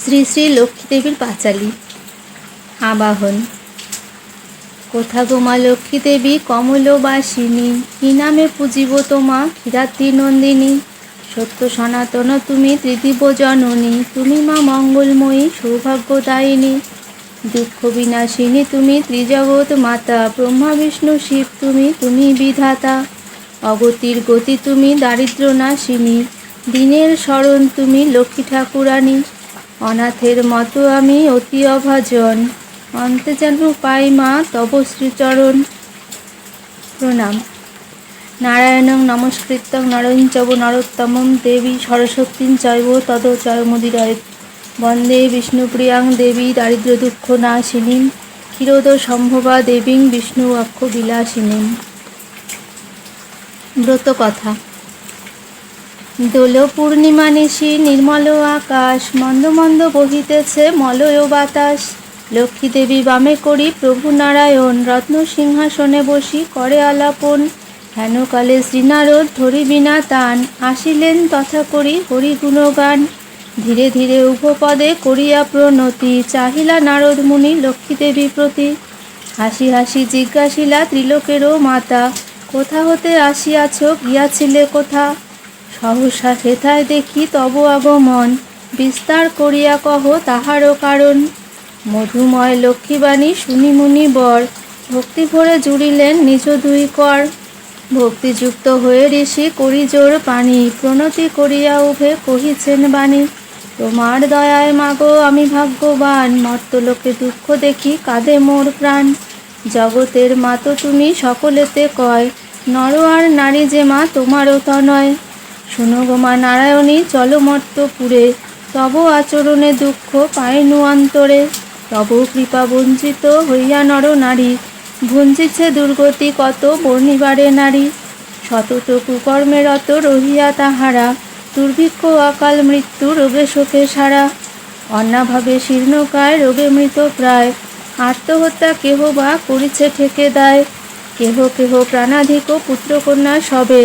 শ্রী শ্রী লক্ষ্মীদেবীর পাঁচালী। আবাহন। কোথা গো মা লক্ষ্মী দেবী কমলবাসিনী, কি নামে পুজিব তোমা ক্ষীরাতি নন্দিনী। সত্য সনাতন তুমি ত্রিদিব জননী, তুমি মা মঙ্গলময়ী সৌভাগ্যদায়িনী। দুঃখ বিনাশিনী তুমি ত্রিজগৎ মাতা, ব্রহ্মা বিষ্ণু শিব তুমি বিধাতা। অগতির গতি তুমি দারিদ্র নাশিনী, দিনের শরণ তুমি লক্ষ্মী ঠাকুরানী। অনাথের মতো আমি অতি অভাজন, অন্তে যেন পাই মা তব শ্রীচরণ। প্রণাম। নারায়ণং নমস্কৃত্যং নরং চৈব নরোত্তমং দেবী সরস্বতীং চৈব তদোজয়মুদীরয়েৎ। বন্দে বিষ্ণুপ্রিয়াং দেবী দারিদ্র্য দুঃখ নাশিনীং, ক্ষীরোদ সম্ভবা দেবীং বিষ্ণু অক্ষ বিলাসিনীং। ব্রতকথা। দোল পূর্ণিমা নিশি নির্মল আকাশ, মন্দ মন্দ বহিতেছে মলয় বাতাস। লক্ষ্মী দেবী বামে করি প্রভু নারায়ণ, রত্ন সিংহাসনে বসি করে আলাপন। হেনকালে শ্রীনারদ ধরি বিনা তান, আসিলেন তথা করি হরি গুণগান। ধীরে ধীরে উভপদে করিয়া প্রণতি, চাহিলা নারদ মুনি লক্ষ্মী দেবী প্রতি। হাসি হাসি জিজ্ঞাসিলা ত্রিলোকেরও মাতা, কোথা হতে আসিয়াছ গিয়াছিলে কোথা। সহসা হেথায় দেখি তব আগমন, বিস্তার করিয়া কহ তাহারও কারণ। মধুময় লক্ষ্মীবাণী শুনি মুনি বর, ভক্তি ভরে জুড়িলেন নিজ দুই কর। ভক্তিযুক্ত হয়ে ঋষি করি জোর পানি, প্রণতি করিয়া উভে কহিছেন বাণী। তোমার দয়ায় মাগো আমি ভাগ্যবান, মর্তলোকে দুঃখ দেখি কাঁদে মোর প্রাণ। জগতের মা তো তুমি সকলেতে কয়, নর আর নারী যে মা তোমারও তনয়। শোনো গো মা নারায়ণী চলো মর্তপুরে, তব আচরণে দুঃখ পাইনু অন্তরে। তব কৃপা বঞ্চিত হইয়া নর নারী, ভঞ্জিছে দুর্গতি কত বর্ণিবারে নারী। সতত কুকর্মে রত রহিয়া তাহারা, দুর্ভিক্ষ অকাল মৃত্যু রোগে শোকে সারা। অন্নাভাবে শীর্ণকায় রোগে মৃত প্রায়, আত্মহত্যা কেহ বা করিছে ঠেকে দায়। কেহ কেহ প্রাণাধিক পুত্রকন্যা সবে,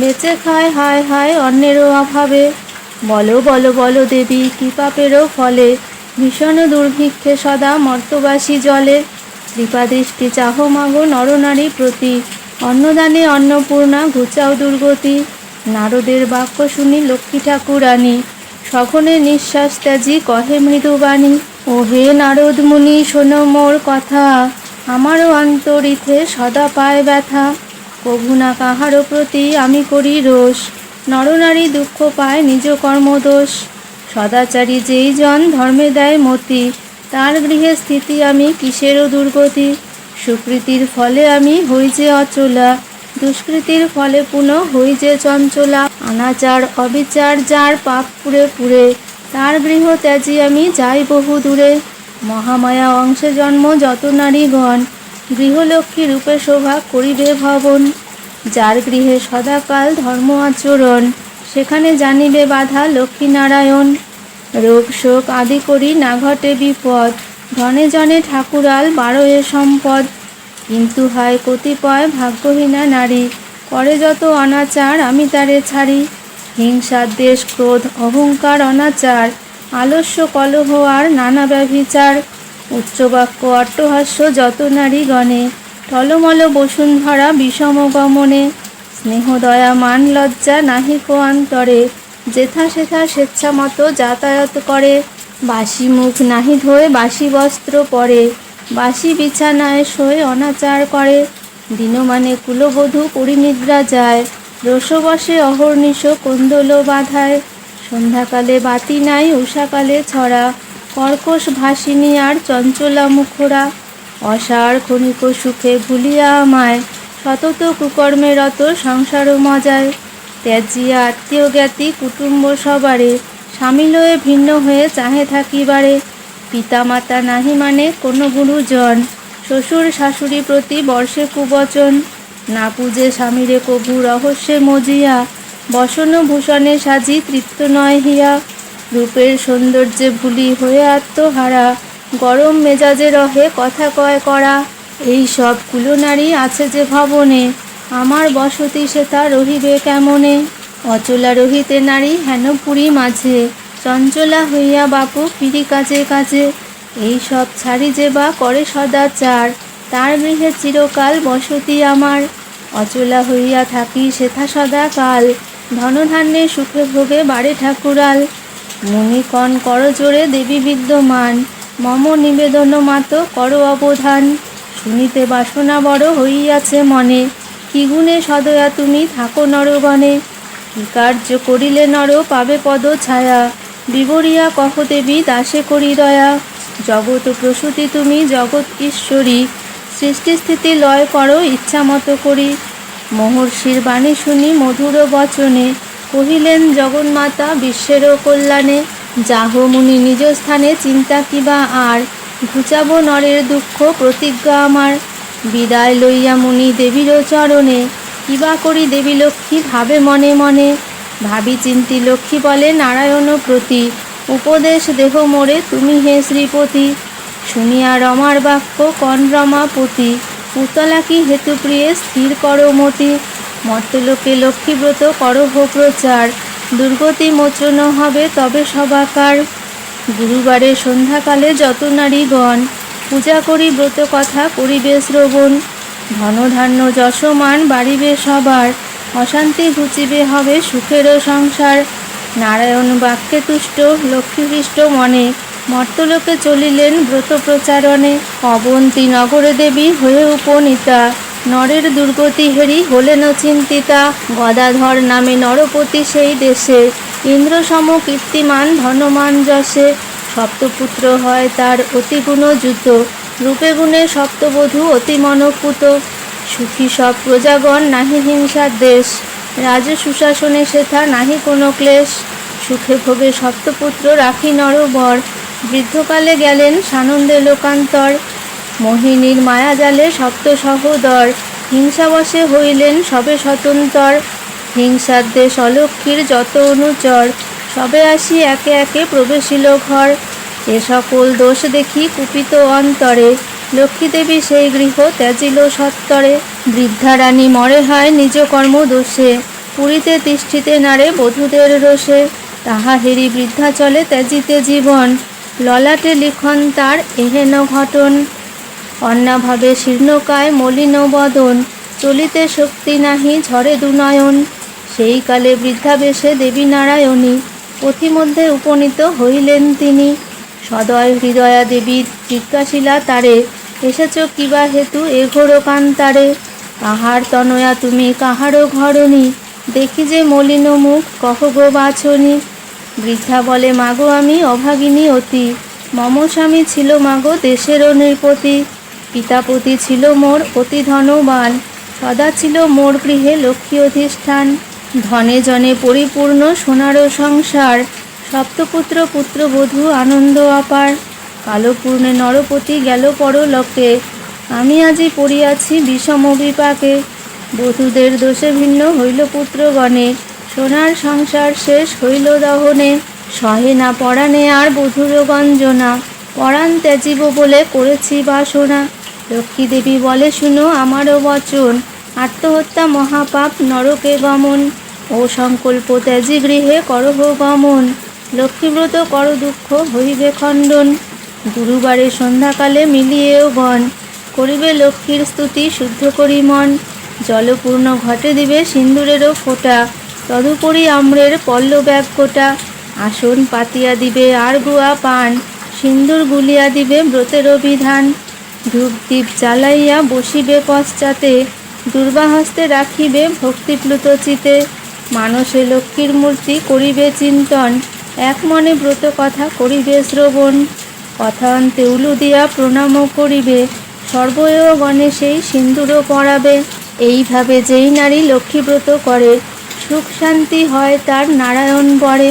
বেঁচে খায় হায় হায় অন্যেরও অভাবে। বলো বলো বলো দেবী কি পাপেরও ফলে, ভীষণ দুর্ভিক্ষে সদা মর্তবাসী জলে। কৃপাদৃষ্টি চাহ মাগো নরনারী প্রতি, অন্নদানে অন্নপূর্ণা ঘুচাও দুর্গতি। নারদের বাক্য শুনি লক্ষ্মী ঠাকুরানী, সঘনে নিঃশ্বাস ত্যাজি কহে মৃদুবাণী। ও হে নারদ মুনি শোনো মোর কথা, আমারও অন্তরিতে সদা পায় ব্যথা। কভু না কাহারও প্রতি আমি করি রোষ, নরনারী দুঃখ পায় নিজ কর্মদোষ। সদাচারী যেই জন ধর্মে দেয় মতি, তার গৃহে স্থিতি আমি কিসেরও দুর্গতি। সুকৃতির ফলে আমি হই যে অচলা, দুষ্কৃতির ফলে পুনঃ হই যে চঞ্চলা। অনাচার অবিচার যার পাপ পুরে পুরে, তার গৃহ ত্যাজি আমি যাই বহু দূরে। মহামায়া অংশে জন্ম যত নারীগণ, গৃহলক্ষ্মী রূপে শোভা করিবে ভবন। যার গৃহে সদাকাল ধর্ম আচরণ, সেখানে জানিবে বাধা লক্ষ্মীনারায়ণ। রোগ শোক আদি করি না ঘটে বিপদ, ধনে জনে ঠাকুরাল বারোয়ে সম্পদ। কিন্তু হয় কতিপয় ভাগ্যহীনা নারী, করে যত অনাচার আমি তারে ছাড়ি। হিংসা দ্বেষ ক্রোধ অহংকার অনাচার, আলস্য কলহ আর নানা ব্যভিচার। উচ্চবাক্য অট্টহাস্য যত নারীগণে, টলমল বসুন্ধরা বিষম গমনে। স্নেহ দয়া মান লজ্জা নাহিক অন্তরে, যেথা সেথা স্বেচ্ছামতো যাতায়াত করে। বাসি মুখ নাহি ধোয় বাসি বস্ত্র পরে, বাসি বিছানায় শোয় অনাচার করে। দিনমানে কুলবধূ পরিনিদ্রা যায়, রোষবশে অহর্নিশ কোন্দল বাধায়। সন্ধ্যাকালে বাতি নাই উষাকালে ছড়া, কর্কশ ভাসিনী আর চঞ্চলা মুখরা। অসার ক্ষণিক সুখে ভুলিয়া আমায়, সতত কুকর্মে রত সংসার মজায়। ত্যাজিয়া আত্মীয় জ্ঞাতি কুটুম্ব সবারে, স্বামী লয়ে ভিন্ন হয়ে চাহে থাকিবারে। পিতা মাতা নাহি মানে কোনো গুরুজন, শ্বশুর শাশুড়ি প্রতি বর্ষে কুবচন। না পূজে স্বামীরে কভু রহস্যে মজিয়া, বসন ভূষণে সাজি তৃপ্ত নয় হিয়া। রূপের সৌন্দর্যে ভুলি হয়ে আত্মহারা, গরম মেজাজে রহে কথা কয় করা। এই সব কুলনারী আছে যে ভবনে, আমার বসতি সেথা রহিবে কেমনে। অচলা রহিতে নারী হেন পুরী মাঝে, চঞ্চলা হইয়া বাপু ফিরি কাজে কাজে, এই সব ছাড়ি যে বা করে সদাচার, তার গৃহে চিরকাল বসতি আমার। অচলা হইয়া থাকি সেথা সদাকাল, ধনধান্যে সুখে ভোগে বাড়ে ঠাকুরাল। মুনিকণ কর জোরে দেবী বিদ্যমান, মম নিবেদন মাত কর অবধান। শুনিতে বাসনা বড় হইয়াছে মনে, কি গুণে সদয়া তুমি থাকো নরগণে। কি কার্য করিলে নর পাবে পদ ছায়া, বিবরিয়া কহ দেবী দাসে করি দয়া। জগৎ প্রসূতি তুমি জগৎ ঈশ্বরী, সৃষ্টি স্থিতি লয় করো ইচ্ছা মতো করি। মহর্ষির বাণী শুনি মধুর বচনে, কহিলেন জগন্মাতা বিশ্বেরও কল্যাণে। যাহ মুনি নিজ স্থানে চিন্তা কিবা আর, ঘুচাব নরের দুঃখ প্রতিজ্ঞা আমার। বিদায় লইয়া মুনি দেবীর চরণে, কিবা করি দেবী লক্ষ্মী ভাবে মনে মনে। ভাবি চিন্তি লক্ষ্মী বলে নারায়ণ প্রতি, উপদেশ দেহ মোরে তুমি হে শ্রীপতি। শুনিয়া রমার বাক্য কন রমাপতি, পুতলা কি হেতু প্রিয়ে স্থির করো মতি। মর্তলোকে লক্ষ্মীব্রত করহ প্রচার, দুর্গতি মোচন হবে তবে সবাকার। গুরুবারে সন্ধ্যাকালে যত নারীগণ, পূজা করি ব্রত কথা করিবে শ্রবণ। ধনধান্য যশমান বাড়িবে সবার, অশান্তি ঘুচিবে হবে সুখেরও সংসার। নারায়ণ বাক্যে তুষ্ট লক্ষ্মীহৃষ্ট মনে, মর্তলোকে চলিলেন ব্রত প্রচারণে। অবন্তী নগরে দেবী হয়ে উপনীতা, নরের দুর্গতি হেরি হলেন চিন্তিতা। গদাধর নামে নরপতি সেই দেশে, ইন্দ্রসম কীর্তিমান ধনমান যশে। সপ্তপুত্র হয় তার অতি গুণযুত, রূপে গুণে সপ্তবধূ অতি মনপুত। সুখী সব প্রজাগণ নাহি হিংসার দেশ, রাজ সুশাসনে সেথা নাহি কোনো ক্লেশ। সুখে ভোগে সপ্তপুত্র রাখি নরবর, বৃদ্ধকালে গেলেন সানন্দে লোকান্তর। মোহিনীর মায়াজালে সপ্ত সহোদর, হিংসাবশে হইলেন সবে স্বতন্তর। হিংসার দেশ অলক্ষ্মীর যত অনুচর, সবে আসি একে একে প্রবেশিল ঘর। এ সকল দোষ দেখি কুপিত অন্তরে, লক্ষ্মীদেবী সেই গৃহ ত্যাজিল সত্তরে। বৃদ্ধা রানী মরে হয় নিজ কর্ম দোষে, পুরীতে তিষ্ঠিতে নারে বধূদের রোষে। তাহা হেরি বৃদ্ধা চলে ত্যাজিতে জীবন, ললাটে লিখন তার এহেন ঘটন। অন্নাভাবে শীর্ণকায় মলিন বদন, চলিতে শক্তি নাহি ঝরে দুনয়ন। সেই কালে বৃদ্ধাবেশে দেবী নারায়ণী, পথিমধ্যে উপনীত হইলেন তিনি। সদয় হৃদয়া দেবী জিজ্ঞাসিলা তারে, এসেছ কিবা হেতু এ ঘোর কান্তারে। কাহার তনয়া তুমি কাহারও ঘরণী, দেখি যে মলিন মুখ কহ গো বাছনি। বৃদ্ধা বলে মাগো আমি অভাগিনী অতি, মম স্বামী ছিল মাগো দেশেরও নৃপতি। পিতাপতি ছিল মোর অতি ধনবান, সদা ছিল মোর গৃহে লক্ষ্মী অধিষ্ঠান। ধনে জনে পরিপূর্ণ সোনারও সংসার, সপ্তপুত্র পুত্রবধূ আনন্দ অপার। কালপূর্ণে নরপতি গেল পরলোকে, আমি আজি পড়িয়াছি বিষম বিপাকে। বধূদের দোষে ভিন্ন হইল পুত্রগণে, সোনার সংসার শেষ হইল দহনে। সহে না পরাণে আর বধূর গঞ্জনা, পরাণ ত্যাজিব বলে করেছি বাসনা। লক্ষ্মী দেবী বলে শুনো আমারও বচন, আত্মহত্যা মহাপাপ নরকে গমন। ও সংকল্প ত্যাজি গৃহে করহ গমন, লক্ষ্মীব্রত কর দুঃখ হইবে খণ্ডন। গুরুবারে সন্ধ্যাকালে মিলিয়েও গণ, করিবে লক্ষ্মীর স্তুতি শুদ্ধ করি মন। জলপূর্ণ ঘটে দিবে সিন্দুরেরও ফোঁটা, তদুপরি আম্রের পল্লব এক গোটা। আসন পাতিয়া দিবে আর গুয়া পান, সিন্দুর গুলিয়া দিবে ব্রতেরও বিধান। ধূপদীপ জ্বালাইয়া বসিবে পশ্চাতে, দুর্বাহস্তে রাখিবে ভক্তিপ্লুত চিতে। মানসে লক্ষ্মীর মূর্তি করিবে চিন্তন, এক মনে ব্রত কথা করিবে শ্রবণ। কথা অন্তে উলু দিয়া প্রণামও করিবে, সর্বয় গণেশেই সিন্দুরও পরাবে। এইভাবে যেই নারী লক্ষ্মীব্রত করে, সুখ শান্তি হয় তার নারায়ণ বরে।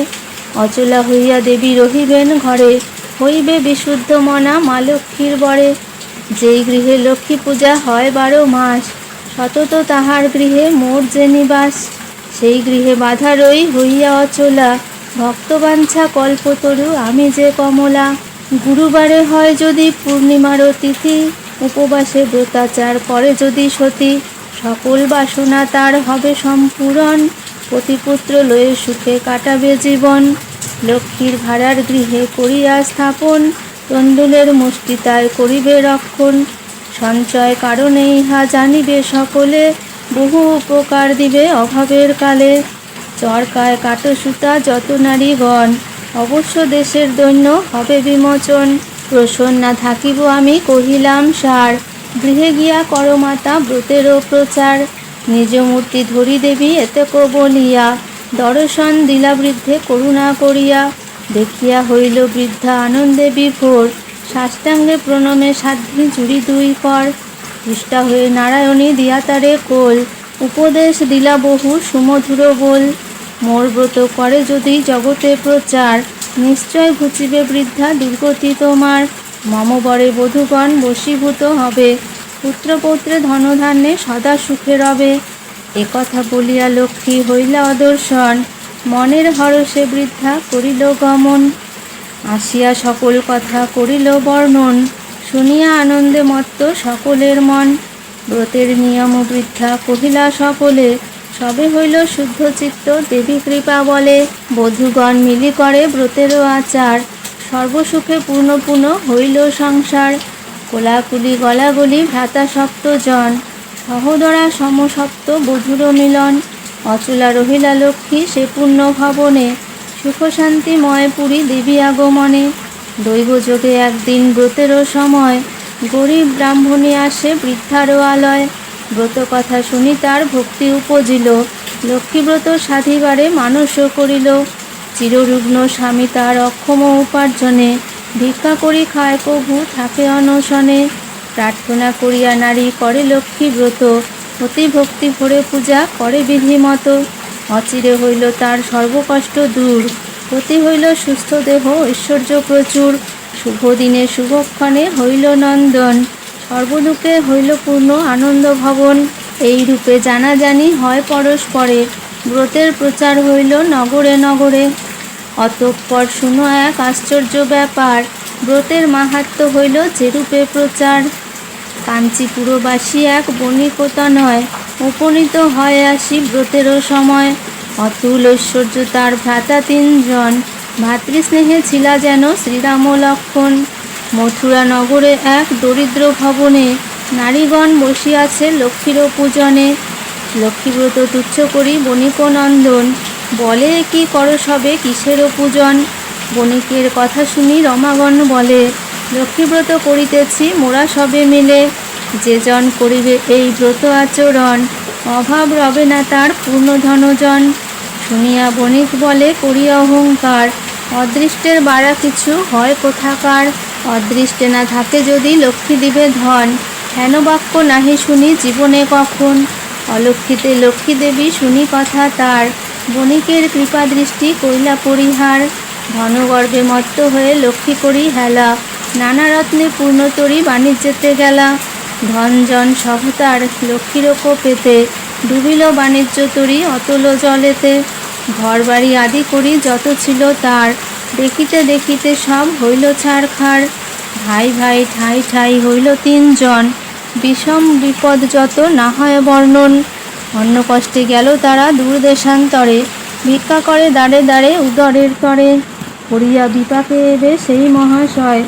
অচলা হইয়া দেবী রহিবেন ঘরে, হইবে বিশুদ্ধ মনা মা লক্ষ্মীর বরে। যেই গৃহে লক্ষ্মী পূজা হয় 12 মাস, সতত তাহার গৃহে মোর যে নিবাস। সেই গৃহে বাধা রই হইয়া অচলা, ভক্তবাঞ্ছা কল্পতরু আমি যে কমলা। গুরুবারে হয় যদি পূর্ণিমারও তিথি, উপবাসে ব্রতাচার করে যদি সতী। সকল বাসনা তার হবে সম্পূরণ, পতিপুত্র লয়ে সুখে কাটাবে জীবন। লক্ষ্মীর ভাড়ার গৃহে করিয়া স্থাপন, তণ্ডুলের মুষ্টিতায় করিবে রক্ষণ। সঞ্চয় কারণে ইহা জানিবে সকলে, বহু উপকার দিবে অভাবের কালে। চরকায় কাটো সুতা যত নারীগণ, অবশ্য দেশের দৈন্য হবে বিমোচন। প্রসন্না থাকিব আমি কহিলাম সার, গৃহে গিয়া করমাতা ব্রতেরও প্রচার। নিজ মূর্তি ধরি দেবী এতেক বলিয়া, দর্শন দিলা বৃদ্ধে করুণা করিয়া। দেখিয়া হইল বৃদ্ধা আনন্দে বিভোর, সাষ্টাঙ্গে প্রণমে সাধ্বী জুড়ি দুই কর। পুষ্টা হয়ে নারায়ণী দিয়া তারে কোল, উপদেশ দিলা বহু সুমধুর বল। মোর ব্রত করে যদি জগতে প্রচার, নিশ্চয় ঘুচিবে বৃদ্ধা দুর্গতি তোমার। মম বরে বধূগণ বশীভূত হবে, পুত্রপৌত্রে ধনধান্যে সদা সুখে রবে। একথা বলিয়া লক্ষ্মী হইলা অদর্শন, মনের হরষে বৃদ্ধা করিল গমন। আসিয়া সকল কথা করিল বর্ণন, শুনিয়া আনন্দে মত্ত সকলের মন। ব্রতের নিয়ম বৃদ্ধা কহিলা সকলে, সবে হইল শুদ্ধ চিত্ত দেবী কৃপা বলে। বধূগণ মিলি করে ব্রতেরও আচার, সর্বসুখে পূর্ণ পূর্ণ হইল সংসার। কোলাকুলি গলাগলি ভ্রাতা সপ্তজন, সহোদরা সমসপ্ত বধূর মিলন। অচলা রহিলা লক্ষ্মী সে পূর্ণ ভবনে, সুখ শান্তিময় পুরী দেবী আগমনে। দৈবযোগে একদিন ব্রতেরও সময়, গরিব ব্রাহ্মণী আসে বৃদ্ধারও আলয়। ব্রত কথা শুনি তার ভক্তি উপজিল, লক্ষ্মীব্রত সাধিবারে মানসও করিল। চিররুগ্ন স্বামী তার অক্ষম উপার্জনে, ভিক্ষা করি খায় কভু থাকে অনশনে। প্রার্থনা করিয়া নারী করে লক্ষ্মী ব্রত, অতি ভক্তি ভরে পূজা করে বিধিমত। অচিরে হইল তার সর্বকষ্ট দূর, প্রতি হইল সুস্থ দেহ ঐশ্বর্য প্রচুর। শুভ দিনে শুভক্ষণে হইল নন্দন, সর্বদুঃখে হইল পূর্ণ আনন্দ ভবন। এই রূপে জানাজানি হয় পরস্পরে, ব্রতের প্রচার হইল নগরে নগরে। অতঃপর শুনো এক আশ্চর্য ব্যাপার, ব্রতের মাহাত্ম্য হইল যেরূপে প্রচার। কাঞ্চিপুরবাসী এক বণিকতনয়, উপনীত হয় আসি ব্রতেরও সময়। অতুল ঐশ্বর্য তার ভ্রাতা তিনজন, ভাতৃস্নেহে ছিলা যেন শ্রীরাম ও লক্ষ্মণ। মথুরা নগরে এক দরিদ্র ভবনে, নারীগণ বসিয়াছে লক্ষ্মীরও পূজনে। লক্ষ্মীব্রত তুচ্ছ করি বণিক নন্দন, বলে কি কর সবে কিসেরও পূজন। বণিকের কথা শুনি রমাগণ বলে, লক্ষ্মীব্রত করিতেছি মোরা সবে মিলে। যে জন করিবে এই ব্রত আচরণ, অভাব রবে না তার পূর্ণ ধনজন। শুনিয়া বণিক বলে করিয়া অহংকার, অদৃষ্টের বাড়া কিছু হয় কোথাকার। অদৃষ্টে না থাকে যদি লক্ষ্মী দিবে ধন, হেন বাক্য নাহি শুনি জীবনে কখন। অলক্ষিতে লক্ষ্মী দেবী শুনি কথা তার, বণিকের কৃপা দৃষ্টি কইলা পরিহার। ধনগর্ভে মত্ত হয়ে লক্ষ্মী করি হেলা, নানা রত্নে পূর্ণতরী বাণিজ্যেতে গেলা। ধনজন সহতার লক্ষ্মীর কোপেতে, ডুবিল বাণিজ্য তরী অতল জলেতে। ঘর বাড়ি আদি করি যত ছিল তার, দেখিতে দেখিতে সব হইল ছারখার। ভাই ভাই ঠাই ঠাই হইল তিনজন, বিষম বিপদ যত না হয় বর্ণন। অন্য কষ্টে গেল তারা দূর দেশান্তরে, ভিক্ষা করে দ্বারে দ্বারে উদরের তরে। করিয়া বিপাকে এবে সেই মহাশয়,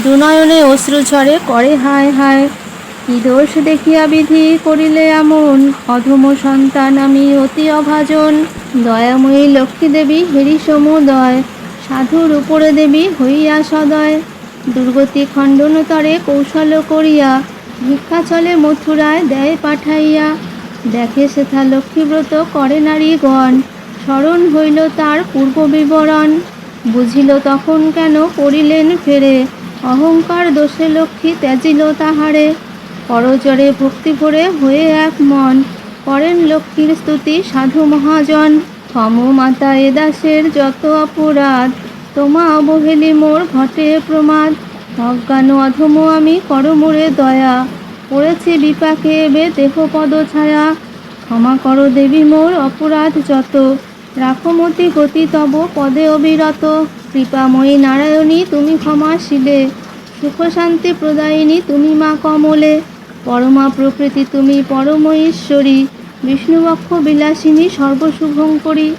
দুনয়নে অশ্রু ঝরে করে হায় হায়। কি দোষ দেখিয়া বিধি করিলে এমন, অধম সন্তান আমি অতি অভাজন। দয়াময়ী লক্ষ্মী দেবী হেরি সমুদয়, সাধুর উপরে দেবী হইয়া সদয়। দুর্গতি খণ্ডনতরে কৌশল করিয়া, ভিক্ষা চলে মথুরায় দেয় পাঠাইয়া। দেখে সেথা লক্ষ্মীব্রত করে নারীগণ, স্মরণ হইল তার পূর্ব বিবরণ। বুঝিল তখন কেন পড়িলেন ফেরে, অহংকার দোষে লক্ষ্মী ত্যাজিল তাহারে। করজরে ভক্তি ভরে হয়ে এক মন, করেন লক্ষ্মীর স্তুতি সাধু মহাজন। ক্ষম মাতা এ দাসের যত অপরাধ, তোমা অবহেলি মোর ঘটে প্রমাদ। অজ্ঞান অধম আমি কর মোরে দয়া, পড়েছি বিপাকে এবে দেহ পদ ছায়া। ক্ষমা করো দেবী মোর অপরাধ যত, রাখো মতি গতি তব পদে অবিরত। কৃপাময়ী নারায়ণী তুমি ক্ষমাশীলে, সুখ শান্তি প্রদায়িনী তুমি মা কমলে। পরমা প্রকৃতি তুমি পরম ঈশ্বরী, বিষ্ণুবক্ষ বিলাসিনী সর্বশুভঙ্করী।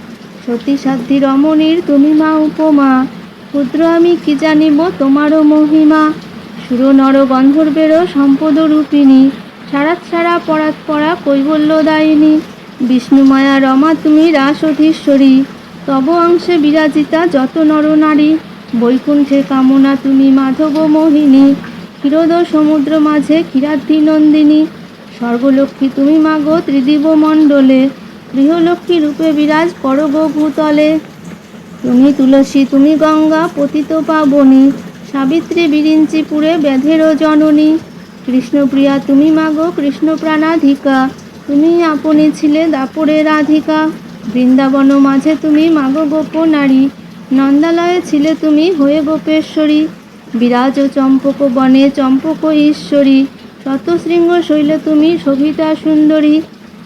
সতী সাধ্যি রমণীর তুমি মা উপমা, ক্ষুদ্র আমি কি জানিব তোমারও মহিমা। সুর নর গন্ধর্বেরও সম্পদ রূপিণী, সারাৎ সারা পরাৎ পরা কৈবল্যদায়িনী। বিষ্ণুমায়া রমা তুমি রাসধীশ্বরী, তব অংশে বিরাজিতা যত নর নারী। বৈকুণ্ঠে কামনা তুমি মাধব মোহিনী, ক্ষীরোদ সমুদ্র মাঝে ক্ষীরাব্ধি নন্দিনী। সর্বলক্ষ্মী তুমি মাগো ত্রিদিব মণ্ডলে, গৃহলক্ষ্মী রূপে বিরাজ করো গো ভূতলে। তুমি তুলসী তুমি গঙ্গা পতিত পাবনী, সাবিত্রী বিরিঞ্চিপুরে ব্যাধেরও জননী। কৃষ্ণপ্রিয়া তুমি মাগো কৃষ্ণ প্রাণাধিকা, তুমি আপনি ছিলে দাপরে রাধিকা। বৃন্দাবন মাঝে তুমি মাগো গোপ নারী, নন্দালয়ে ছিলে তুমি হয়ে গোপেশ্বরী। বিরাজ চম্পক বনে চম্পক ঈশ্বরী, শতশৃঙ্গ শৈলে তুমি শোভিতা সুন্দরী।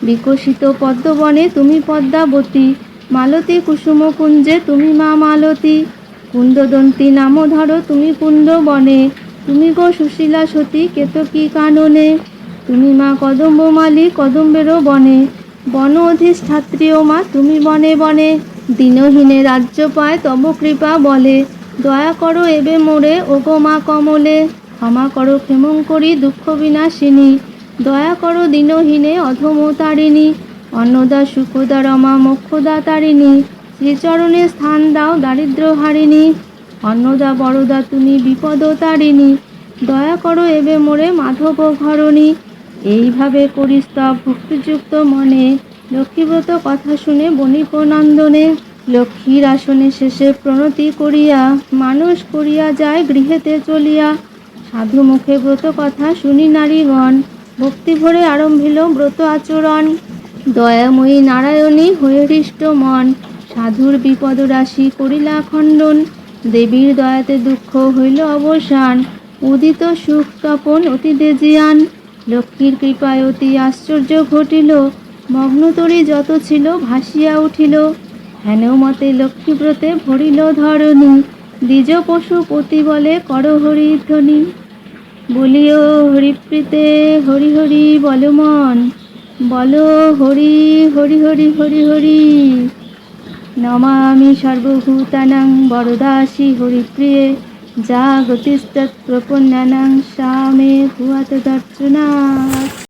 বিকশিত পদ্মবনে তুমি পদ্মাবতী, মালতী কুসুম কুঞ্জে তুমি মা মালতী। কুন্দদন্তী নাম ধরো তুমি কুন্দবনে, তুমি গো সুশীলা সতী কেতকী কাননে। তুমি মা কদম্বমালী কদম্বেরও বনে, বন অধিষ্ঠাত্রীও মা তুমি বনে বনে। দীনহীনে রাজ্য পায় তব কৃপা বলে, দয়া করো এবে মোরে ওগো মা কমলে। ক্ষমা করো ক্ষেমঙ্করী দুঃখ বিনাশিনী, দয়া করো দীনহীনে অধম তারিণী। অন্নদা সুখদা রমা মোক্ষদা তারিণী, শ্রীচরণে স্থান দাও দারিদ্র হারিণী। অন্নদা বরদা তুমি বিপদ তারিণী, দয়া করো এবে মোরে মাধব ঘরণী। এইভাবে করি স্তব ভক্তিযুক্ত মনে, লক্ষ্মীব্রত কথা শুনে বণিক নন্দনে। লক্ষ্মীর আসনে শেষে প্রণতি করিয়া, মানুষ করিয়া যায় গৃহেতে চলিয়া। সাধু মুখে ব্রত কথা শুনি নারীগণ, ভক্তি ভরে আরম্ভিল ব্রত আচরণ। দয়াময়ী নারায়ণী হয়ে হৃষ্ট মন, সাধুর বিপদ রাশি করিলা খণ্ডন। দেবীর দয়াতে দুঃখ হইল অবসান, উদিত সুখ তপন অতি দেজিয়ান। লক্ষ্মীর কৃপায় অতি আশ্চর্য ঘটিল, মগ্নতরী যত ছিল ভাসিয়া উঠিল। হেন মতে লক্ষ্মীব্রতে ভরিল ধরণী, দ্বিজ পশুপতি বলে কর হরিধ্বনি। বলিও হরিপ্রীতে হরি হরি বল মন, বলো হরি হরি হরি হরি হরি। নমামি সর্বভূতানাং বরদাসী হরিপ্রিয়ে, যা গতিস্তৎ প্রপন্নানাং সা মে ভুয়াত দর্শনাৎ।